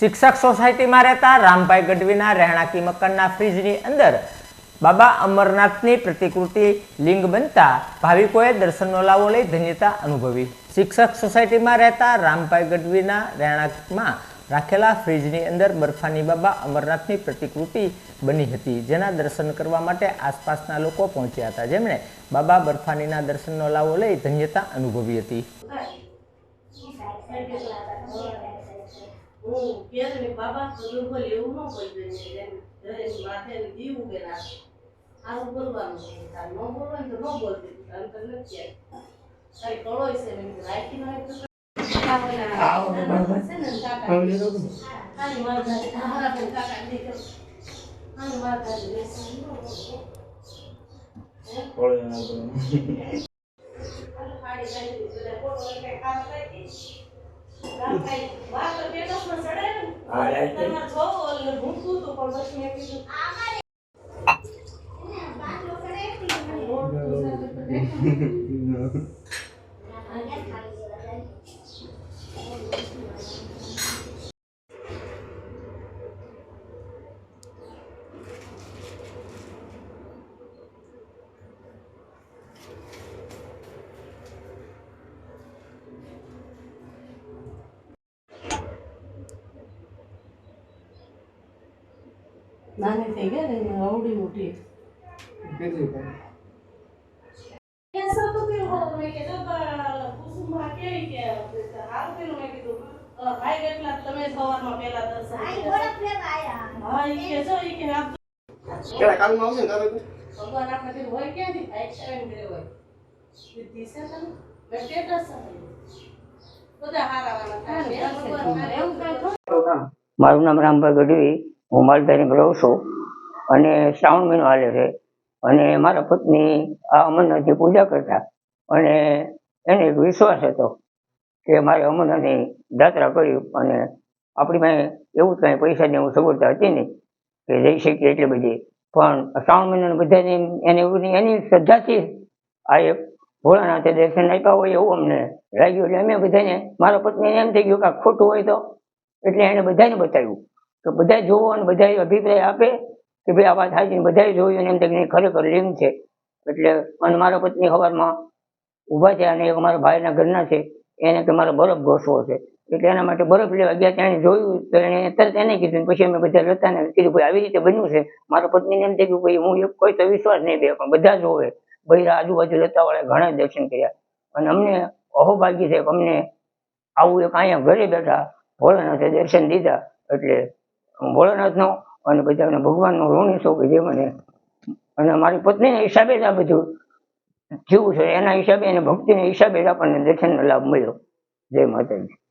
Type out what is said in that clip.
શિક્ષક સોસાયટીમાં રહેતા રામભાઈ ગઢવીના રહેણાંકી મકાનના ફ્રીજની અંદર બાબા અમરનાથની પ્રતિકૃતિ લિંગ બનતા ભાવિકોએ દર્શનનો લાવો લઈ ધન્યતા અનુભવી। શિક્ષક સોસાયટીમાં રહેતા રામભાઈ ગઢવીના રહેણાંકમાં રાખેલા ફ્રીજની અંદર બરફાની બાબા અમરનાથની પ્રતિકૃતિ બની હતી, જેના દર્શન કરવા માટે આસપાસના લોકો પહોંચ્યા હતા, જેમણે બાબા બરફાનીના દર્શનનો લાવો લઈ ધન્યતા અનુભવી હતી। નાની થઈ ગયા ને આવડી મોટી મારું નામ રામભાઈ ગઢવી, હું માલધારીમાં રહું છું અને શ્રાવણ મહિનો હાલે છે અને મારા પત્ની આ અમરનાથની પૂજા કરતા અને એને એક વિશ્વાસ હતો કે મારે અમરનાથની યાત્રા કરી અને આપણી પાસે એવું કાંઈ પૈસાની એવું સગવડતા હતી નહીં કે જઈ શકીએ એટલી બધી, પણ શ્રાવણ મહિનાને બધાને એને એવું એની શ્રદ્ધાથી આ એક ભોળાનાથે દર્શન આપ્યા હોય એવું અમને લાગ્યું, એટલે અમે બધાને મારા પત્નીને એમ થઈ ગયું કે આ ખોટું હોય તો એટલે એને બધાને બતાવ્યું તો બધા જોવો અને બધા અભિપ્રાય આપે કે ભાઈ આ વાત સાચી, બધાએ જોયું અને એમ થાય ખરેખર લિંગ છે। એટલે અને મારા પત્ની સવારમાં ઊભા છે અને એક અમારા ભાઈના ઘરના છે, એને કે મારો બરફ ઘોસવો છે, એટલે એના માટે બરફ લેવા ગયા ત્યાં જોયું તો એને તરત એને કીધું, પછી અમે બધા લેતા ને કીધું ભાઈ આવી રીતે બન્યું છે। મારા પત્નીને એમ થયું ભાઈ હું કોઈ તો વિશ્વાસ નહીં દે, પણ બધા જોવે, બૈરા આજુબાજુ લેતા વાળા ઘણા દર્શન કર્યા અને અમને અહોભાગ્ય છે કે અમને આવું એક અહીંયા ઘરે બેઠા ભોળાનાથે દર્શન દીધા, એટલે ભોળાનાથનો અને બધાને ભગવાનનો ઋણી છું કે જે મને અને મારી પત્નીના હિસાબે જ આ બધું થયું છે, એના હિસાબે અને ભક્તિના હિસાબે જ આપણને દર્શનનો લાભ મળ્યો। જય માતાજી।